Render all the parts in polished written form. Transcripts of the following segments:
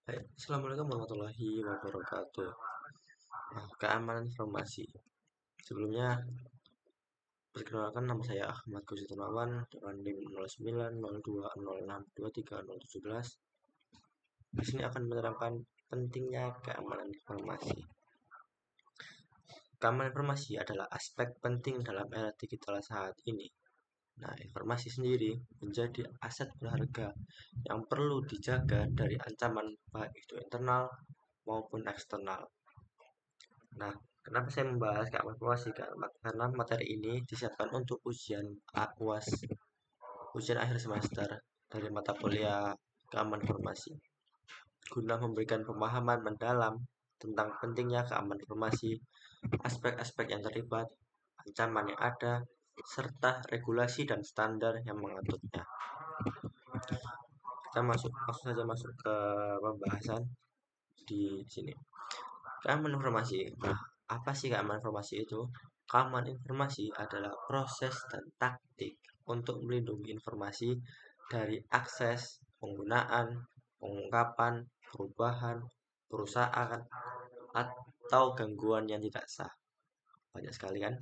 Baik, Assalamualaikum warahmatullahi wabarakatuh. Nah, keamanan informasi. Sebelumnya, perkenalkan nama saya Ahmad Gusti Tunawan dengan NIM 0902062317. Di sini akan menerangkan pentingnya keamanan informasi. Keamanan informasi adalah aspek penting dalam era digital saat ini. Nah, informasi sendiri menjadi aset berharga yang perlu dijaga dari ancaman baik itu internal maupun eksternal. Nah, kenapa saya membahas keamanan informasi? Karena materi ini disiapkan untuk ujian UAS, ujian akhir semester dari mata kuliah keamanan informasi, guna memberikan pemahaman mendalam tentang pentingnya keamanan informasi, aspek-aspek yang terlibat, ancaman yang ada, serta regulasi dan standar yang mengaturnya. Kita langsung saja masuk ke pembahasan di sini. Keamanan informasi. Nah, apa sih keamanan informasi itu? Keamanan informasi adalah proses dan taktik untuk melindungi informasi dari akses, penggunaan, pengungkapan, perubahan, perusahaan, atau gangguan yang tidak sah. Banyak sekali kan?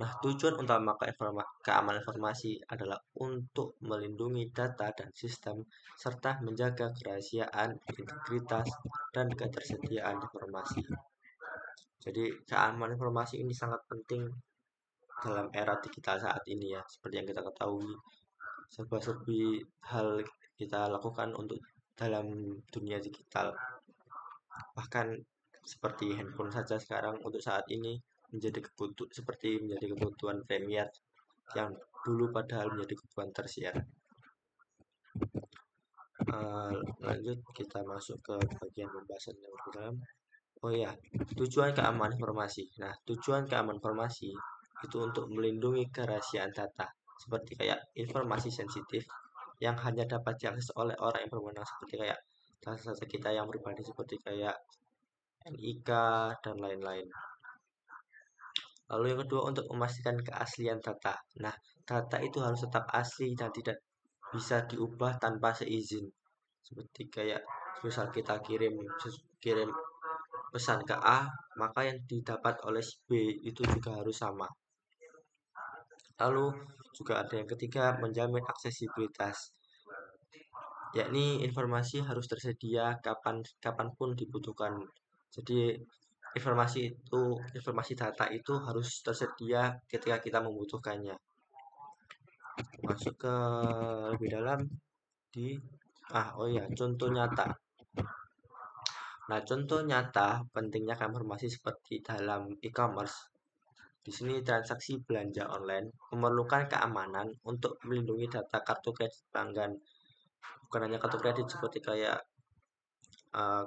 Nah, tujuan utama keamanan informasi adalah untuk melindungi data dan sistem, serta menjaga kerahasiaan, integritas, dan ketersediaan informasi. Jadi, keamanan informasi ini sangat penting dalam era digital saat ini ya. Seperti yang kita ketahui, serba-serbi hal kita lakukan untuk dalam dunia digital. Bahkan seperti handphone saja sekarang untuk saat ini menjadi kebutuhan premier yang dulu padahal menjadi kebutuhan tersier. Lanjut kita masuk ke bagian pembahasan yang lebih dalam. Oh ya, tujuan keamanan informasi. Nah, tujuan keamanan informasi itu untuk melindungi kerahasiaan data, seperti kayak informasi sensitif yang hanya dapat diakses oleh orang yang berwenang, seperti kayak data-data kita yang pribadi, seperti kayak NIK dan lain-lain. Lalu yang kedua untuk memastikan keaslian data. Nah, data itu harus tetap asli dan tidak bisa diubah tanpa seizin. Seperti kayak misal kita kirim pesan ke A, maka yang didapat oleh si B itu juga harus sama. Lalu juga ada yang ketiga, menjamin aksesibilitas, yakni informasi harus tersedia kapanpun dibutuhkan. Jadi informasi data itu harus tersedia ketika kita membutuhkannya. Masuk ke lebih dalam di oh ya, contoh nyata. Nah, contoh nyata pentingnya informasi seperti dalam e-commerce. Di sini transaksi belanja online memerlukan keamanan untuk melindungi data kartu kredit pelanggan. Bukan hanya kartu kredit seperti kayak uh,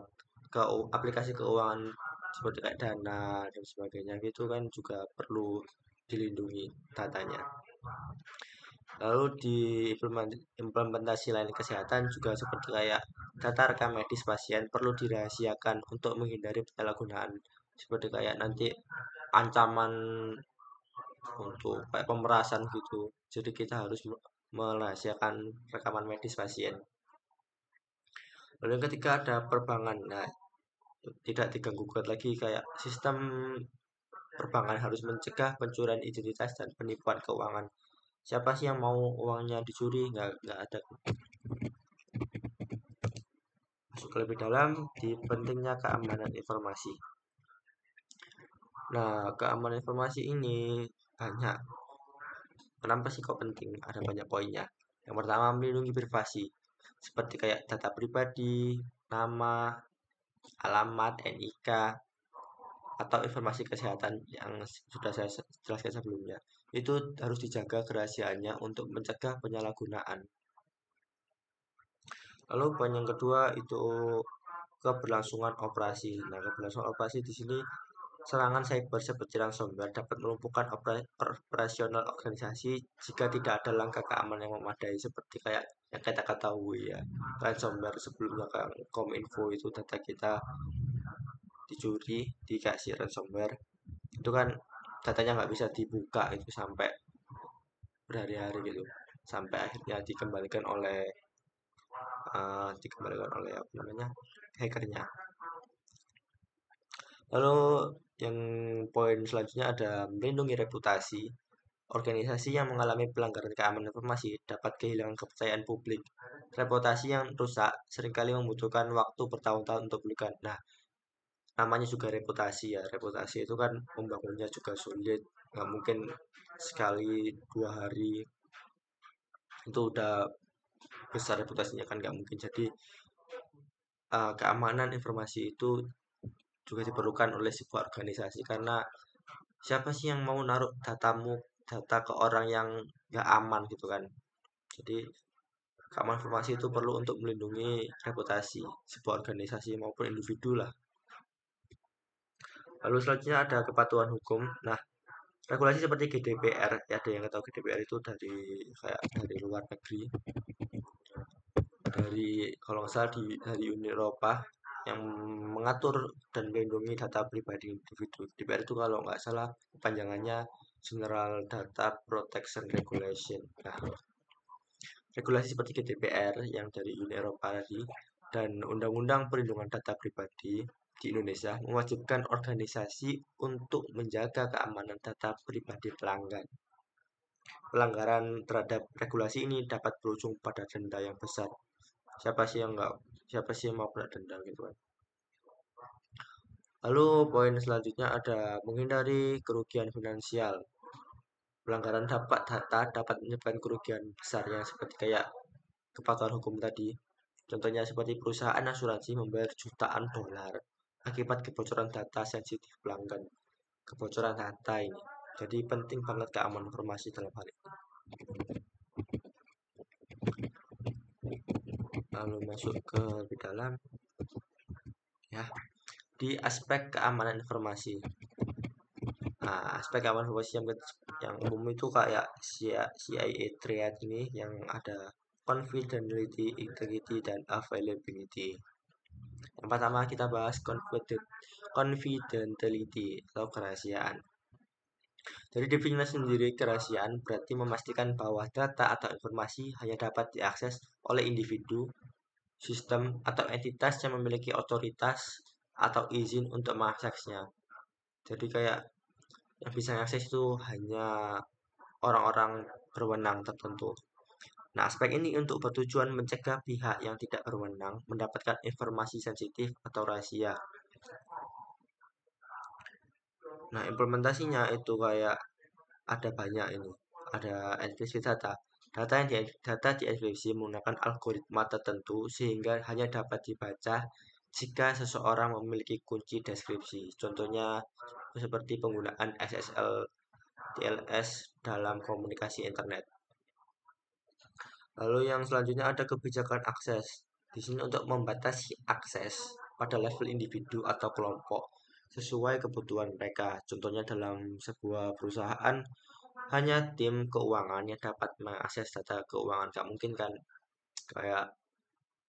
ke aplikasi keuangan seperti kayak Dana dan sebagainya gitu kan juga perlu dilindungi datanya. Lalu di implementasi lain kesehatan juga seperti kayak data rekam medis pasien perlu dirahasiakan untuk menghindari penyalahgunaan seperti kayak nanti ancaman untuk kayak pemerasan gitu. Jadi kita harus merahasiakan rekaman medis pasien. Lalu yang ketiga ada perbankan. Nah, tidak diganggu gugat lagi kayak sistem perbankan harus mencegah pencurian identitas dan penipuan keuangan. Siapa sih yang mau uangnya dicuri? Nggak ada. Masuk ke lebih dalam di pentingnya keamanan informasi. Nah, keamanan informasi ini banyak. Kenapa sih kok penting? Ada banyak poinnya. Yang pertama, melindungi privasi. Seperti kayak data pribadi, nama, alamat, NIK, atau informasi kesehatan yang sudah saya jelaskan sebelumnya. Itu harus dijaga kerahasiaannya untuk mencegah penyalahgunaan. Lalu poin yang kedua itu keberlangsungan operasi. Nah, keberlangsungan operasi di sini serangan cyber seperti ransomware dapat melumpuhkan operasional organisasi jika tidak ada langkah keamanan yang memadai seperti kayak yang kita ketahui ya. Ransomware sebelumnya kan Kominfo itu data kita dicuri, dikasih ransomware. Itu kan datanya nggak bisa dibuka itu sampai berhari-hari gitu. Sampai akhirnya dikembalikan oleh dikembalikan oleh apa namanya hackernya. Lalu yang poin selanjutnya ada melindungi reputasi. Organisasi yang mengalami pelanggaran keamanan informasi dapat kehilangan kepercayaan publik. Reputasi yang rusak seringkali membutuhkan waktu bertahun-tahun untuk pulihkan. Nah, namanya juga reputasi ya. Reputasi itu kan membangunnya juga sulit. Nggak mungkin sekali 2 hari itu udah besar reputasinya kan nggak mungkin. Jadi keamanan informasi itu juga diperlukan oleh sebuah organisasi karena siapa sih yang mau naruh data ke orang yang nggak aman gitu kan. Jadi keamanan informasi itu perlu untuk melindungi reputasi sebuah organisasi maupun individu lah. Lalu selanjutnya ada kepatuhan hukum. Nah, regulasi seperti GDPR, ya ada yang tahu GDPR itu dari luar negeri, dari kalau nggak salah dari Uni Eropa yang mengatur dan melindungi data pribadi individu. GDPR itu kalau nggak salah panjangannya General Data Protection Regulation. Nah, regulasi seperti GDPR yang dari Uni Eropa tadi dan Undang-Undang Perlindungan Data Pribadi di Indonesia mewajibkan organisasi untuk menjaga keamanan data pribadi pelanggan. Pelanggaran terhadap regulasi ini dapat berujung pada denda yang besar. Siapa sih yang mau kena denda gitu kan. Lalu poin selanjutnya ada menghindari kerugian finansial. Pelanggaran data dapat menyebabkan kerugian besar yang seperti kayak kepatuhan hukum tadi. Contohnya seperti perusahaan asuransi membayar jutaan dolar akibat kebocoran data sensitif pelanggan. Kebocoran data ini. Jadi penting banget keamanan informasi dalam hal ini. Lalu masuk ke lebih dalam ya di aspek keamanan informasi. Nah, aspek keamanan informasi yang umum itu kayak CIA triad ini yang ada confidentiality, integrity, dan availability. Yang pertama kita bahas confidentiality atau kerahasiaan. Dari definisi sendiri, kerahasiaan berarti memastikan bahwa data atau informasi hanya dapat diakses oleh individu, sistem, atau entitas yang memiliki otoritas atau izin untuk mengaksesnya. Jadi kayak yang bisa mengakses itu hanya orang-orang berwenang tertentu. Nah, aspek ini untuk bertujuan mencegah pihak yang tidak berwenang mendapatkan informasi sensitif atau rahasia. Nah, implementasinya itu kayak ada banyak ini. Ada enkripsi data. Data dienkripsi menggunakan algoritma tertentu sehingga hanya dapat dibaca jika seseorang memiliki kunci deskripsi. Contohnya seperti penggunaan SSL TLS dalam komunikasi internet. Lalu yang selanjutnya ada kebijakan akses. Di sini untuk membatasi akses pada level individu atau kelompok sesuai kebutuhan mereka. Contohnya dalam sebuah perusahaan hanya tim keuangan yang dapat mengakses data keuangan. Gak mungkin kan kayak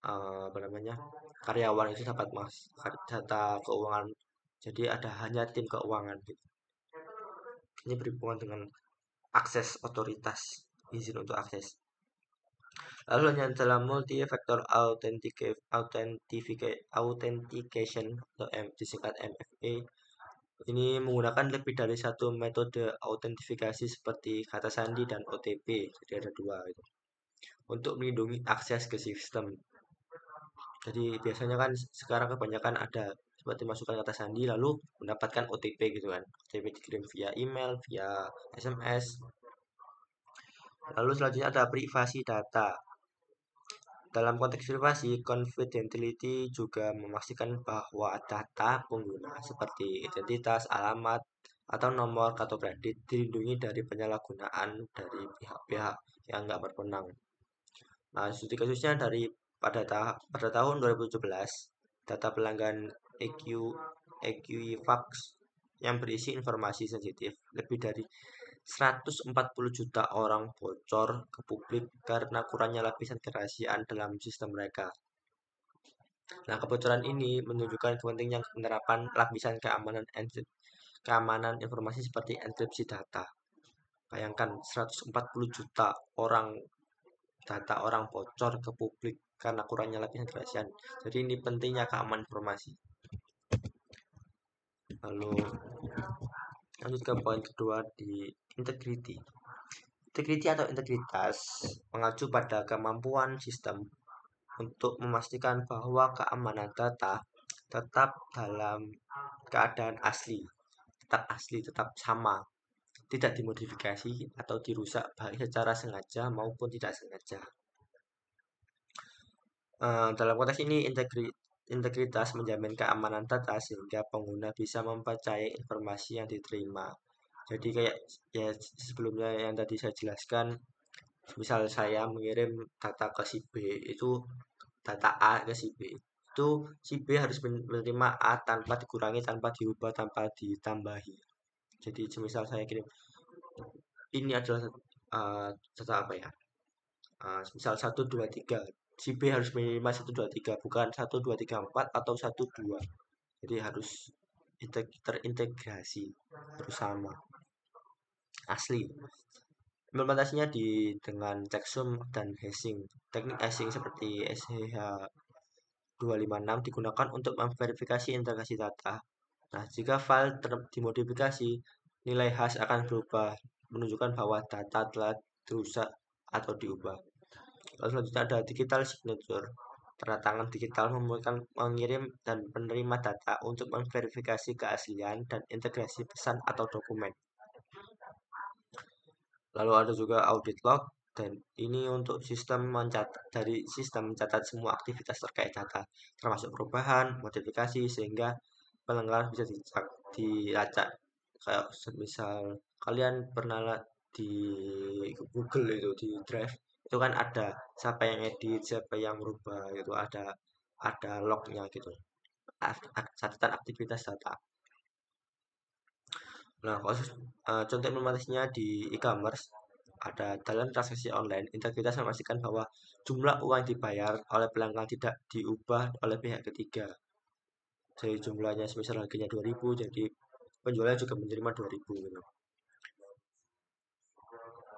apa namanya karyawan itu dapat data keuangan. Jadi ada hanya tim keuangan gitu. Ini berhubungan dengan akses otoritas izin untuk akses. Lalu yang dalam multi-factor authentication atau disingkat MFA ini menggunakan lebih dari satu metode autentifikasi seperti kata sandi dan OTP. Jadi ada dua itu. Untuk melindungi akses ke sistem. Jadi biasanya kan sekarang kebanyakan ada seperti masukkan kata sandi lalu mendapatkan OTP gitu kan. OTP dikirim via email, via SMS. Lalu selanjutnya ada privasi data. Dalam konteks privasi, confidentiality juga memastikan bahwa data pengguna seperti identitas, alamat, atau nomor kartu kredit dilindungi dari penyalahgunaan dari pihak-pihak yang nggak berwenang. Nah, studi kasusnya pada tahun 2017, data pelanggan Equifax yang berisi informasi sensitif lebih dari 140 juta orang bocor ke publik karena kurangnya lapisan kerahasiaan dalam sistem mereka. Nah, kebocoran ini menunjukkan pentingnya penerapan lapisan keamanan informasi seperti enkripsi data. Bayangkan 140 juta orang data orang bocor ke publik karena kurangnya lapisan kerahasiaan. Jadi ini pentingnya keamanan informasi. Lalu lanjut ke poin kedua di integrity. Integrity atau integritas mengacu pada kemampuan sistem untuk memastikan bahwa keamanan data tetap dalam keadaan asli, tetap sama, tidak dimodifikasi atau dirusak baik secara sengaja maupun tidak sengaja. Dalam konteks ini, integritas menjamin keamanan data sehingga pengguna bisa mempercayai informasi yang diterima. Jadi kayak ya sebelumnya yang tadi saya jelaskan, misal saya mengirim data ke si B, itu data A ke si B, itu si B harus menerima A tanpa dikurangi, tanpa diubah, tanpa ditambahi. Jadi misal saya kirim ini adalah data apa ya, misal 1 2 3, si B harus menerima 1 2 3, bukan 1 2 3 4 atau 1 2. Jadi harus terintegrasi bersama asli. Implementasinya dengan checksum dan hashing. Teknik hashing seperti SHA 256 digunakan untuk memverifikasi integrasi data. Nah, jika file dimodifikasi, nilai hash akan berubah, menunjukkan bahwa data telah dirusak atau diubah. Lalu selanjutnya ada digital signature. Tanda tangan digital memungkinkan mengirim dan penerima data untuk memverifikasi keaslian dan integrasi pesan atau dokumen. Lalu ada juga audit log, dan ini untuk sistem mencatat semua aktivitas terkait data, termasuk perubahan, modifikasi, sehingga pelanggaran bisa dilacak. Kayak misal kalian pernah di Google itu di Drive, itu kan ada siapa yang edit, siapa yang merubah, itu ada lognya gitu, catatan aktivitas data. Nah, contoh implementasinya di e-commerce, ada dalam transaksi online, integritas memastikan bahwa jumlah uang yang dibayar oleh pelanggan tidak diubah oleh pihak ketiga. Jadi jumlahnya semisal harganya 2.000, jadi penjualnya juga menerima 2.000 gitu.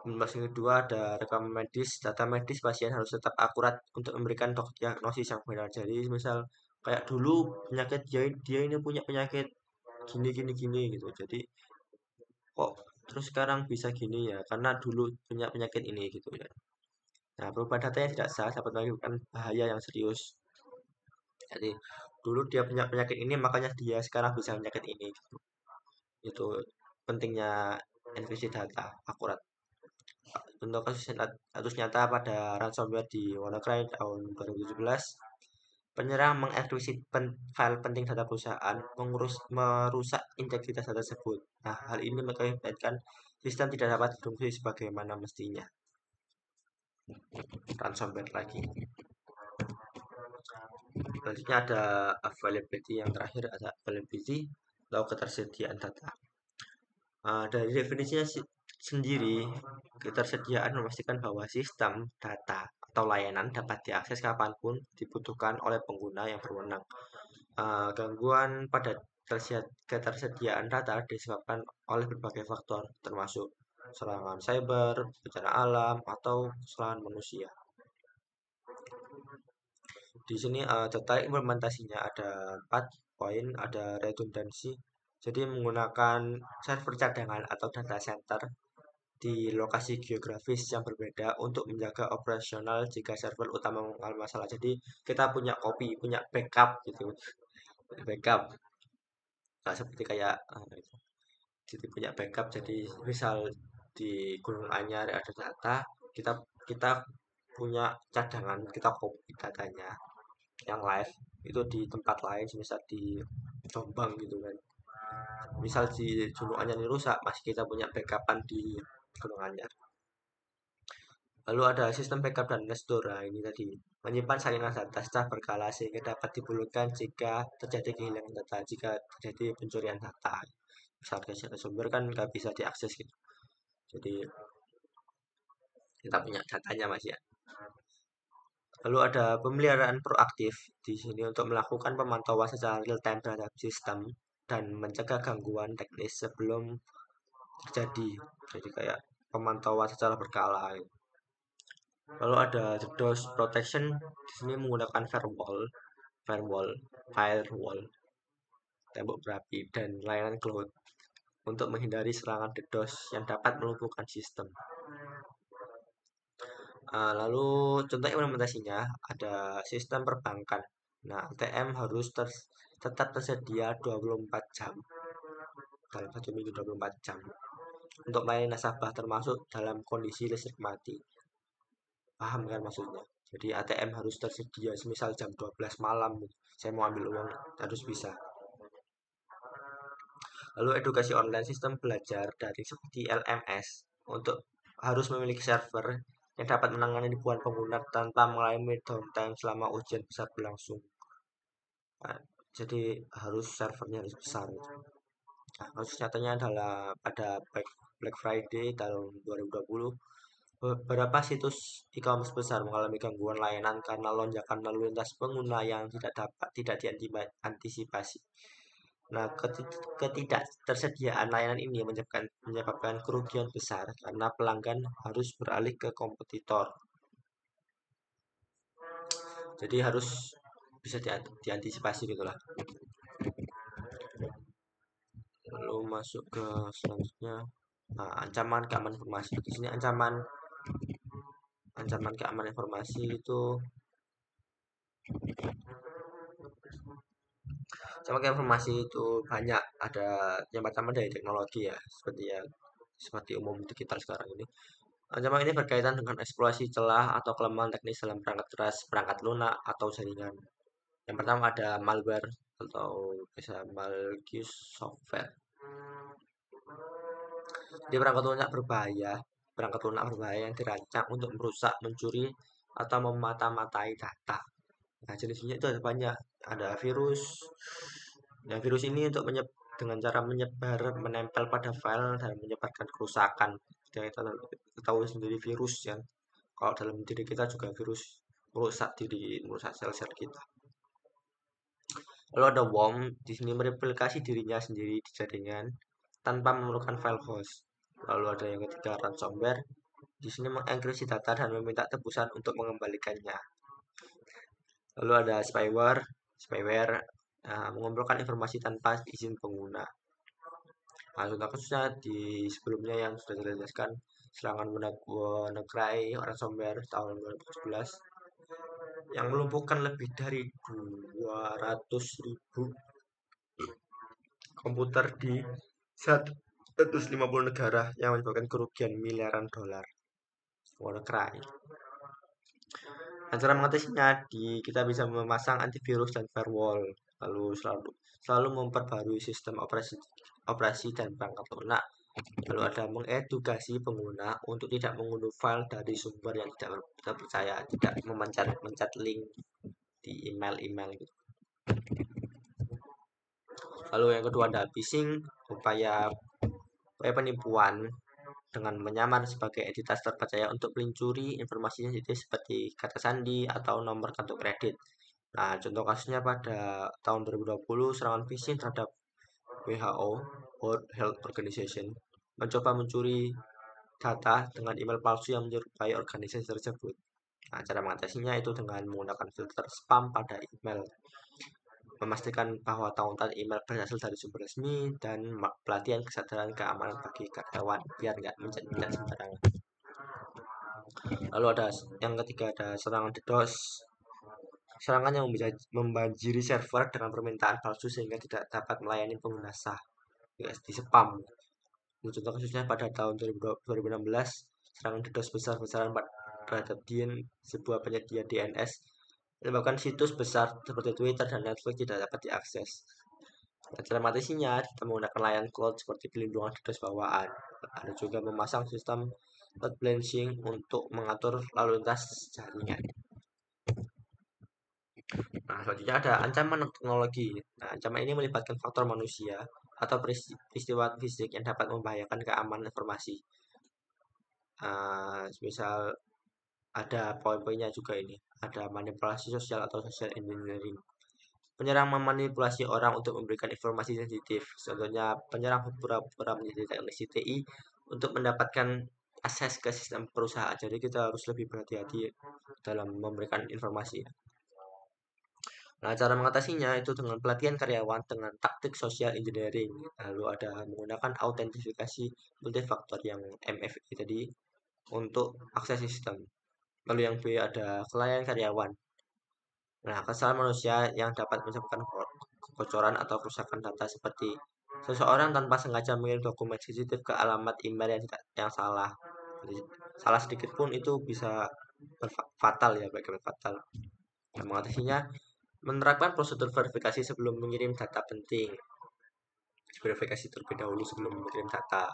Implementasi kedua ada rekam medis. Data medis pasien harus tetap akurat untuk memberikan diagnosis yang benar. Jadi misal kayak dulu penyakit dia ini punya penyakit gini gini gini gitu. Jadi kok terus sekarang bisa gini ya karena dulu punya penyakit ini gitu ya. Nah, perubahan data yang tidak sah dapat menyebabkan bahaya yang serius. Jadi dulu dia punya penyakit ini makanya dia sekarang bisa penyakit ini gitu. Itu pentingnya enkripsi data akurat. Contoh kasus nyata pada ransomware di WannaCry tahun 2017, penyerang mengeksekusi file penting data perusahaan, merusak integritas data tersebut. Nah, hal ini mengakibatkan sistem tidak dapat berfungsi sebagaimana mestinya. Ransomware lagi. Selanjutnya ada availability, yang terakhir ada availability atau ketersediaan data. Dari definisinya sendiri, ketersediaan memastikan bahwa sistem, data, atau layanan dapat diakses kapanpun dibutuhkan oleh pengguna yang berwenang. Gangguan pada ketersediaan data disebabkan oleh berbagai faktor, termasuk serangan cyber, bencana alam, atau kesalahan manusia. Di sini detail implementasinya ada 4 poin, ada redundancy. Jadi menggunakan server cadangan atau data center di lokasi geografis yang berbeda untuk menjaga operasional jika server utama mengalami masalah. Jadi kita punya copy, punya backup gitu, backup. Nah, seperti kayak jadi punya backup. Jadi misal di Gunung Anyar ada data, kita kita punya cadangan, kita copy datanya yang live itu di tempat lain, misal di Jombang gitu kan. Misal di Gunung Anyar ini rusak, masih kita punya backupan di Gunung Anyar. Lalu ada sistem backup dan restore. Nah, ini tadi menyimpan salinan data secara berkala sehingga dapat dipulihkan jika terjadi kehilangan data, jika terjadi pencurian data. Misal sumber kan nggak bisa diakses gitu. Jadi kita punya datanya masih ya. Lalu ada pemeliharaan proaktif di sini untuk melakukan pemantauan secara real time terhadap sistem dan mencegah gangguan teknis sebelum terjadi. Jadi kayak pemantauan secara berkala. Lalu ada DDoS protection, di sini menggunakan firewall, firewall, tembok berapi, dan layanan cloud untuk menghindari serangan DDoS yang dapat melumpuhkan sistem. Lalu contoh implementasinya ada sistem perbankan. Nah, ATM harus tetap tersedia 24 jam dalam 1 minggu 24 jam untuk melayani nasabah termasuk dalam kondisi listrik mati. Paham kan maksudnya? Jadi ATM harus tersedia semisal jam 12 malam saya mau ambil uang harus bisa. Lalu edukasi online, sistem belajar dari seperti LMS untuk harus memiliki server yang dapat menangani ribuan pengguna tanpa mengalami downtime selama ujian besar berlangsung. Nah, jadi harus servernya harus besar. Nah, kasus nyatanya adalah pada Black Friday tahun 2020, beberapa situs e-commerce besar mengalami gangguan layanan karena lonjakan lalu lintas pengguna yang tidak diantisipasi. Nah, ketidaktersediaan layanan ini menyebabkan kerugian besar karena pelanggan harus beralih ke kompetitor. Jadi harus bisa diantisipasi gitulah. Lalu masuk ke selanjutnya. Nah, ancaman keamanan informasi. Di sini ancaman keamanan informasi itu sama kayak informasi itu banyak, ada yang pertama dari teknologi ya, seperti umum digital sekarang ini. Ancaman ini berkaitan dengan eksploitasi celah atau kelemahan teknis dalam perangkat keras, perangkat lunak atau jaringan. Yang pertama ada malware atau bisa malicious software. Di perangkat lunak berbahaya yang dirancang untuk merusak, mencuri, atau memata-matai data. Nah, jenisnya itu ada banyak. Ada virus. Nah, virus ini dengan cara menyebar, menempel pada file dan menyebarkan kerusakan. Kita tahu sendiri virus ya. Kalau dalam diri kita juga virus merusak sel-sel kita. Lalu ada worm, di sini mereplikasi dirinya sendiri di jaringan tanpa memerlukan file host. Lalu ada yang ketiga ransomware, di sini mengenkripsi data dan meminta tebusan untuk mengembalikannya. Lalu ada spyware mengumpulkan informasi tanpa izin pengguna. Nah, contoh kasusnya di sebelumnya yang sudah saya jelaskan, serangan WannaCry ransomware tahun 2017 yang melumpuhkan lebih dari 200.000 komputer di 150 negara yang menyebabkan kerugian miliaran dolar. WannaCry. Nah, cara mengatasinya kita bisa memasang antivirus dan firewall, lalu selalu memperbarui sistem operasi dan perangkat lunak. Lalu ada mengedukasi pengguna untuk tidak mengunduh file dari sumber yang tidak terpercaya, tidak memancat link di email gitu. Lalu yang kedua ada phishing, upaya penipuan dengan menyamar sebagai entitas terpercaya untuk mencuri informasi sensitif seperti kata sandi atau nomor kartu kredit. Nah, contoh kasusnya pada tahun 2020, serangan phishing terhadap WHO, World Health Organization, mencoba mencuri data dengan email palsu yang menyerupai organisasi tersebut. Nah, cara mengatasinya itu dengan menggunakan filter spam pada email, memastikan bahwa tautan email berasal dari sumber resmi, dan pelatihan kesadaran keamanan bagi karyawan biar nggak mencet-mencet sembarangan. Lalu ada yang ketiga ada serangan DDoS. Serangan yang membanjiri server dengan permintaan palsu sehingga tidak dapat melayani pengguna sah. Di spam. Contoh kasusnya pada tahun 2016, serangan DDoS besar-besaran terhadap DIN, sebuah penyedia DNS, menyebabkan situs besar seperti Twitter dan Netflix tidak dapat diakses. Nah, cara mengatasinya kita menggunakan layanan cloud seperti pelindungan DDoS bawaan. Ada juga memasang sistem load balancing untuk mengatur lalu lintas jaringan. Nah, selanjutnya ada ancaman teknologi. Nah, ancaman ini melibatkan faktor manusia atau peristiwa fisik yang dapat membahayakan keamanan informasi. Misal ada poin-poinnya juga ini. Ada manipulasi sosial atau social engineering. Penyerang memanipulasi orang untuk memberikan informasi sensitif. Contohnya, penyerang pura-pura menjadi teknisi TI untuk mendapatkan akses ke sistem perusahaan. Jadi kita harus lebih berhati-hati dalam memberikan informasi. Nah, cara mengatasinya itu dengan pelatihan karyawan dengan taktik social engineering. Lalu ada menggunakan autentifikasi multifaktor yang MFA tadi untuk akses sistem. Lalu yang B ada kelainan karyawan. Nah, kesalahan manusia yang dapat menyebabkan kebocoran atau kerusakan data seperti seseorang tanpa sengaja mengirim dokumen sensitif ke alamat email yang salah. Jadi, salah sedikit pun itu bisa fatal ya, berakibat fatal. Nah, mengatasinya menerapkan prosedur verifikasi sebelum mengirim data penting. Verifikasi terlebih dahulu sebelum mengirim data.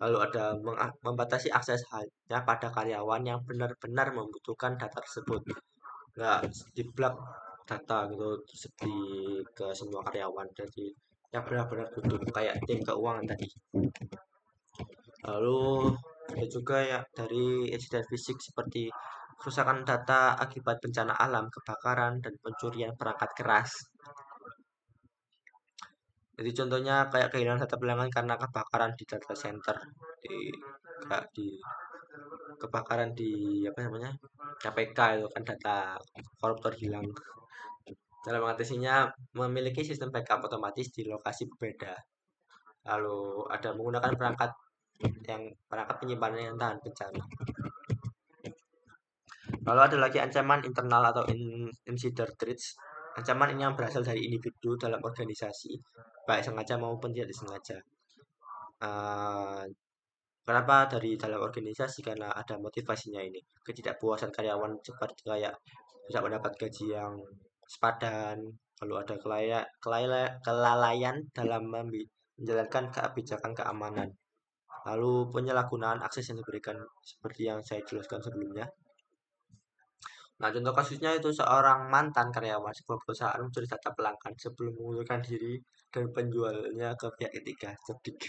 Lalu ada membatasi akses hanya pada karyawan yang benar-benar membutuhkan data tersebut. Nggak diblok data gitu seperti ke semua karyawan. Jadi yang benar-benar butuh kayak tim keuangan tadi. Lalu ada juga ya dari insiden fisik seperti kerusakan data akibat bencana alam, kebakaran, dan pencurian perangkat keras. Jadi contohnya kayak kehilangan data pelanggan karena kebakaran di data center, di kayak di kebakaran di apa namanya KPK itu kan data koruptor hilang. Dalam mengatasinya memiliki sistem backup otomatis di lokasi berbeda. Lalu ada menggunakan perangkat penyimpanan yang tahan bencana. Lalu ada lagi ancaman internal atau insider threats. Ancaman ini yang berasal dari individu dalam organisasi, baik sengaja maupun tidak disengaja. Uh, Kenapa dari dalam organisasi? Karena ada motivasinya ini. Ketidakpuasan karyawan seperti kayak tidak mendapat gaji yang sepadan, lalu ada kelalaian dalam menjalankan kebijakan keamanan, lalu penyalahgunaan akses yang diberikan seperti yang saya jelaskan sebelumnya. Nah, contoh kasusnya itu seorang mantan karyawan sebuah perusahaan mencuri data pelanggan sebelum mengundurkan diri dan penjualnya ke pihak ketiga. Cerdik.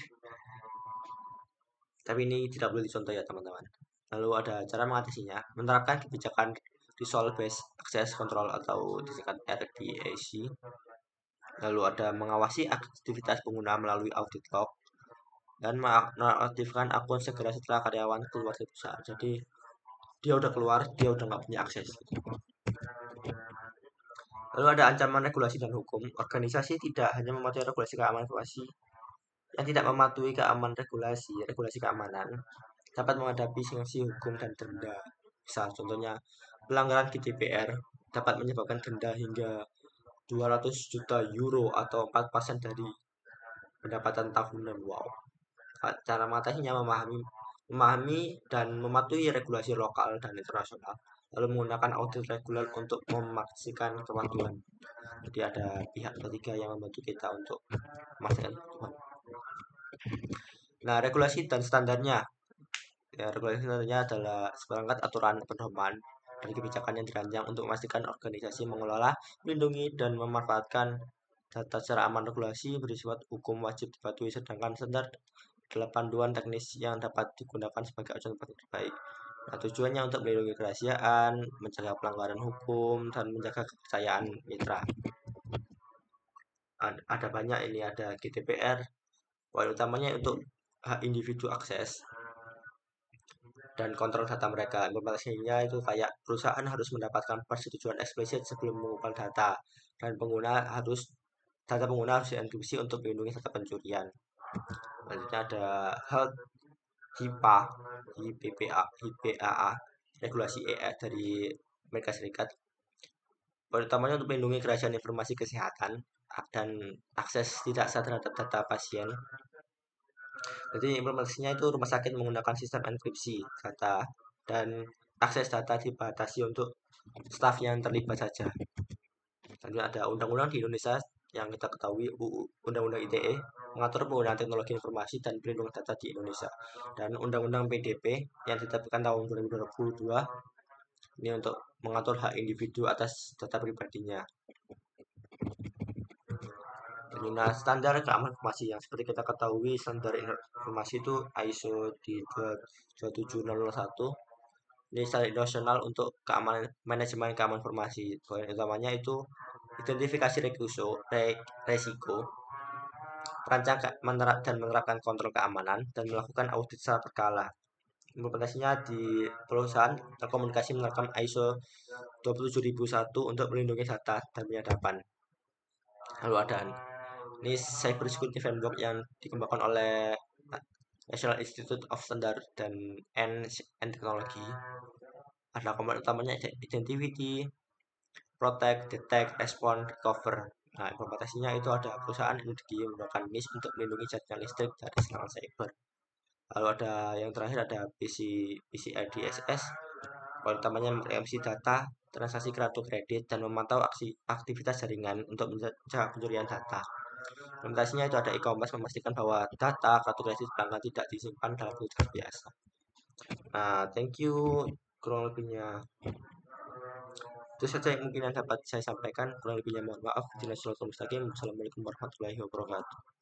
Tapi ini tidak boleh dicontoh ya teman-teman. Lalu ada cara mengatasinya, menerapkan kebijakan Resolve Based Access Control atau disingkat RBAC. Lalu ada mengawasi aktivitas pengguna melalui audit log dan mengaktifkan akun segera setelah karyawan keluar dari perusahaan. Jadi dia udah keluar, dia udah nggak punya akses. Lalu ada ancaman regulasi dan hukum. Organisasi tidak hanya mematuhi regulasi keamanan informasi yang tidak mematuhi regulasi keamanan dapat menghadapi sanksi hukum dan denda. Misal contohnya pelanggaran GDPR dapat menyebabkan denda hingga 200 juta euro atau 4% dari pendapatan tahunan. Wow. Cara mengatasinya memahami dan mematuhi regulasi lokal dan internasional, lalu menggunakan audit reguler untuk memastikan kepatuhan. Jadi ada pihak ketiga yang membantu kita untuk memastikan kepatuhan. Nah, regulasi dan standarnya. Ya, regulasi standarnya adalah seperangkat aturan pedoman dan kebijakan yang dirancang untuk memastikan organisasi mengelola, melindungi, dan memanfaatkan data secara aman. Regulasi bersifat hukum wajib dipatuhi, sedangkan standar adalah panduan teknis yang dapat digunakan sebagai acuan terbaik. Nah, tujuannya untuk melindungi kerahasiaan, mencegah pelanggaran hukum, dan menjaga kepercayaan mitra. Ada banyak ini, ada GDPR, poin utamanya untuk hak individu akses dan kontrol data mereka. Implementasinya itu kayak perusahaan harus mendapatkan persetujuan eksplisit sebelum mengumpulkan data, dan data pengguna harus dienkripsi untuk melindungi data pencurian. Selanjutnya ada HEALTH, HIPAA, HIPAA, regulasi AI dari Amerika Serikat. Poin utamanya untuk melindungi kerahasiaan informasi kesehatan dan akses tidak sah terhadap data pasien. Jadi implementasinya itu rumah sakit menggunakan sistem enkripsi data dan akses data dibatasi untuk staf yang terlibat saja. Selanjutnya ada undang-undang di Indonesia yang kita ketahui, Undang-Undang ITE mengatur penggunaan teknologi informasi dan perlindungan data di Indonesia, dan Undang-Undang PDP yang diterbitkan tahun 2022 ini untuk mengatur hak individu atas data pribadinya. Nah, standar keamanan informasi yang seperti kita ketahui, standar informasi itu ISO di 27001. Ini standar nasional untuk manajemen keamanan informasi. Poin utamanya itu identifikasi resiko, merancang dan menerapkan kontrol keamanan, dan melakukan audit secara berkala. Implementasinya di perusahaan telekomunikasi menerapkan ISO 27001 untuk melindungi data dan penyadapan. Lalu ada ini Cyber Security Framework yang dikembangkan oleh National Institute of Standard and Technology. Ada komponen utamanya identity, protect, detect, respond, recover. Nah, implementasinya itu ada perusahaan energi menggunakan NIS untuk melindungi jaringan listrik dari serangan cyber. Lalu ada yang terakhir ada PCI DSS, komponen utamanya MC data, transaksi kartu kredit, dan memantau aktivitas jaringan untuk mencegah pencurian data. Implementasinya itu ada e-commerce memastikan bahwa data kartu kredit pelanggan tidak disimpan dalam kulkas biasa. Nah, thank you kurang lebihnya. Itu saja yang mungkin yang dapat saya sampaikan. Kurang lebihnya mohon maaf. Assalamualaikum warahmatullahi wabarakatuh.